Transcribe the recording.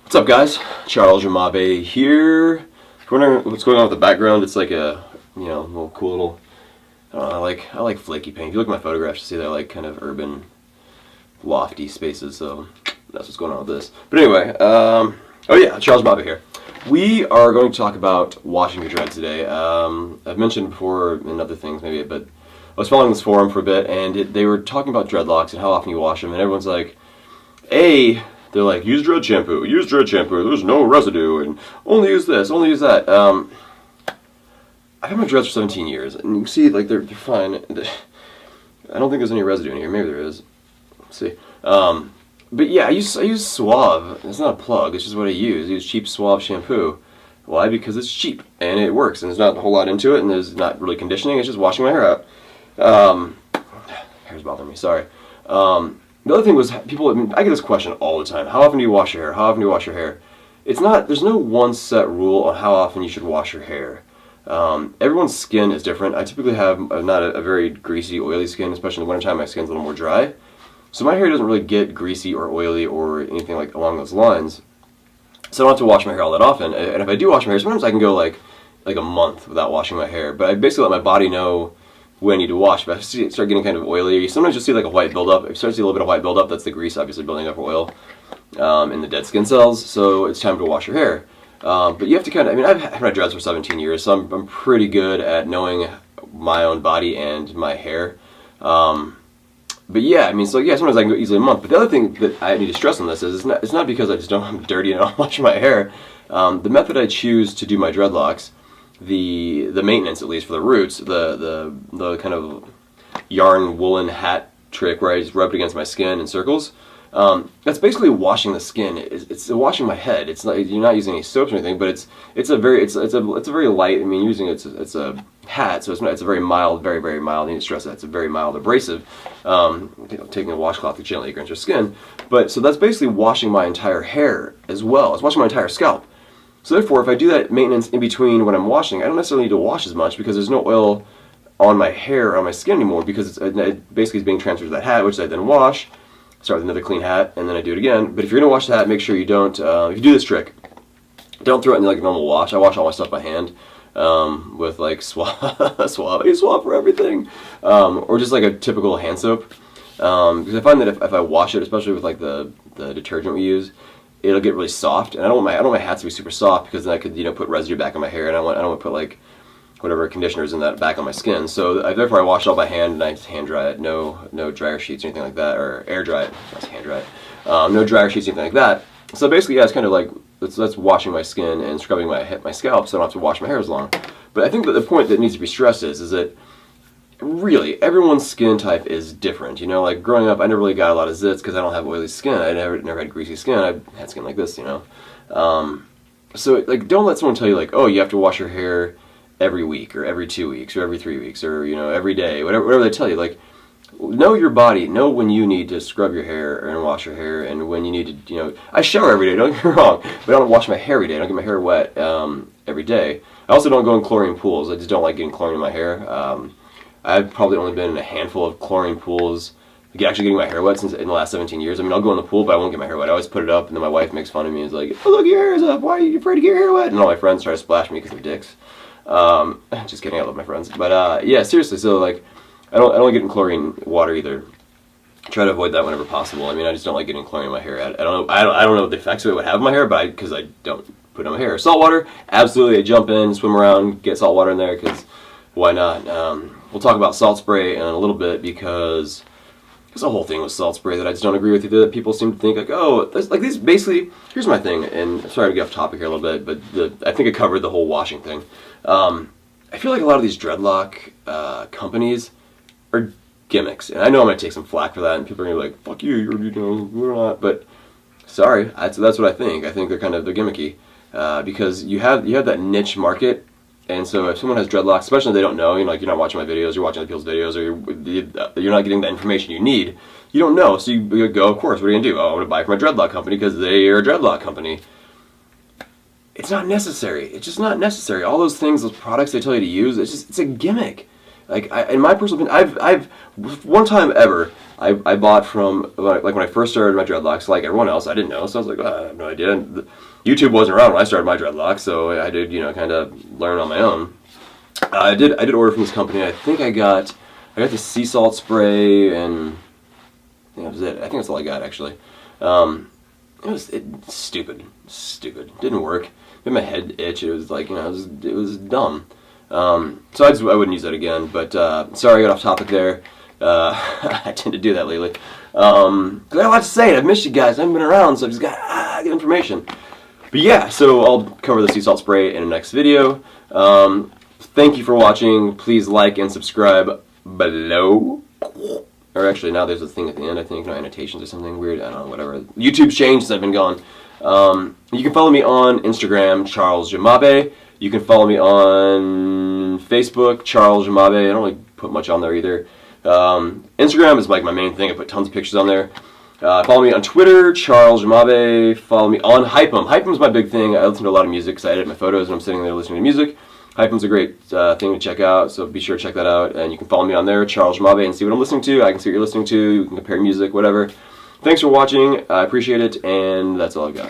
What's up, guys? Charles Yamabe here. If you're wondering what's going on with the background, it's like a little cool little. I don't know, I like flaky paint. If you look at my photographs, you see they're like kind of urban, lofty spaces. So that's what's going on with this. But anyway, oh yeah, Charles Yamabe here. We are going to talk about washing your dreads today. I've mentioned before in other things maybe, but I was following this forum for a bit, and they were talking about dreadlocks and how often you wash them, and everyone's like, they're like, use dread shampoo, there's no residue, and only use this, only use that. I've had my dreads for 17 years, and you can see, like, they're fine. I don't think there's any residue in here, maybe there is. Let's see. But yeah, I use Suave. It's not a plug, it's just what I use. I use cheap Suave shampoo. Why? Because it's cheap, and it works, and there's not a whole lot into it, and there's not really conditioning, it's just washing my hair out. Hair's bothering me, sorry. The other thing was, I get this question all the time. How often do you wash your hair? How often do you wash your hair? There's no one set rule on how often you should wash your hair. Everyone's skin is different. I typically have not a very greasy, oily skin, especially in the wintertime. My skin's a little more dry. So my hair doesn't really get greasy or oily or anything like along those lines. So I don't have to wash my hair all that often. And if I do wash my hair, sometimes I can go like a month without washing my hair. But I basically let my body know when I need to wash. If I start getting kind of oily, sometimes you'll see like a white buildup. If you start to see a little bit of white buildup, that's the grease obviously building up oil in the dead skin cells. So it's time to wash your hair. But you have to I've had my dreads for 17 years, so I'm pretty good at knowing my own body and my hair. But yeah, sometimes I can go easily a month. But the other thing that I need to stress on this is it's not because I'm dirty and I don't wash my hair. The method I choose to do my dreadlocks, the maintenance, at least for the roots, the kind of yarn woolen hat trick where I just rub it against my skin in circles, that's basically washing the skin. It's washing my head. It's not, you're not using any soaps or anything, but it's a very light. I mean, it's a hat, so it's a very mild, very, very mild. I need to stress that it's a very mild abrasive. Taking a washcloth to gently against your skin, so that's basically washing my entire hair as well. It's washing my entire scalp. So therefore, if I do that maintenance in between when I'm washing, I don't necessarily need to wash as much because there's no oil on my hair or on my skin anymore because it basically is being transferred to that hat, which I then wash. Start with another clean hat, and then I do it again. But if you're going to wash the hat, make sure you don't, if you do this trick, don't throw it in like a normal wash. I wash all my stuff by hand with like Suave. I use Suave for everything. Or just like a typical hand soap. Because I find that if I wash it, especially with like the detergent we use, it'll get really soft, and I don't want my hats to be super soft because then I could put residue back on my hair, and I don't want to put like whatever conditioners in that back on my skin. So therefore I wash it all by hand, and I just hand dry it. No dryer sheets or anything like that, or air dry it. That's hand dry it. No dryer sheets or anything like that. So basically, yeah, it's kind of like that's washing my skin and scrubbing my scalp, so I don't have to wash my hair as long. But I think that the point that needs to be stressed is that really, everyone's skin type is different. Like growing up, I never really got a lot of zits because I don't have oily skin. I never had greasy skin. I had skin like this, So like, don't let someone tell you like, oh, you have to wash your hair every week or every 2 weeks or every 3 weeks or every day, whatever they tell you. Like, know your body. Know when you need to scrub your hair and wash your hair, and when you need to. I shower every day. Don't get me wrong, but I don't wash my hair every day. I don't get my hair wet every day. I also don't go in chlorine pools. I just don't like getting chlorine in my hair. I've probably only been in a handful of chlorine pools, actually getting my hair wet in the last 17 years. I mean, I'll go in the pool, but I won't get my hair wet. I always put it up, and then my wife makes fun of me. It's like, oh, look, your hair is up. Why are you afraid to get your hair wet? And all my friends try to splash me because they're dicks. Just kidding, I love my friends. But yeah, seriously, so like, I don't get in chlorine water either. Try to avoid that whenever possible. I mean, I just don't like getting chlorine in my hair. I don't know what the effects of it would have on my hair, but because I don't put it on my hair. Salt water, absolutely. I jump in, swim around, get salt water in there because why not? We'll talk about salt spray in a little bit because there's a whole thing with salt spray that I just don't agree with either. That people seem to think like, oh, these basically. Here's my thing, and sorry to get off topic here a little bit, but I think I covered the whole washing thing. I feel like a lot of these dreadlock companies are gimmicks, and I know I'm gonna take some flack for that, and people are gonna be like, "Fuck you, we're not." But sorry, that's what I think. I think they're gimmicky because you have that niche market. And so if someone has dreadlocks, especially if they don't know, like you're not watching my videos, you're watching other people's videos, or you're not getting the information you need, you don't know. So you go, of course, what are you going to do? Oh, I'm going to buy from a dreadlock company because they are a dreadlock company. It's not necessary. It's just not necessary. All those things, those products they tell you to use, it's a gimmick. Like, in my personal opinion, I've one time ever, I bought from, like when I first started my dreadlocks, like everyone else, I didn't know, so I was like, I have no idea. And YouTube wasn't around when I started my dreadlocks, so I did, kind of learn on my own. I did order from this company. I think I got the sea salt spray, and I think that was it. I think that's all I got, actually. It was stupid. Didn't work. Made my head itch. It was like, it was dumb. So I wouldn't use that again. But sorry, I got off topic there. I tend to do that lately. 'Cause I got a lot to say. I've missed you guys. I haven't been around, so I've just got good information. But yeah, so I'll cover the sea salt spray in the next video. Thank you for watching. Please like and subscribe below. Or actually, now there's a thing at the end, I think, no annotations or something weird. I don't know, whatever. YouTube's changed since I've been gone. You can follow me on Instagram, Charles Jamabe. You can follow me on Facebook, Charles Jamabe. I don't really put much on there either. Instagram is like my main thing. I put tons of pictures on there. Follow me on Twitter, Charles Jamabe. Follow me on Hypem. Hypem's my big thing. I listen to a lot of music because I edit my photos and I'm sitting there listening to music. Hypem's a great thing to check out, so be sure to check that out. And you can follow me on there, Charles Jamabe, and see what I'm listening to. I can see what you're listening to. You can compare music, whatever. Thanks for watching. I appreciate it, and that's all I've got.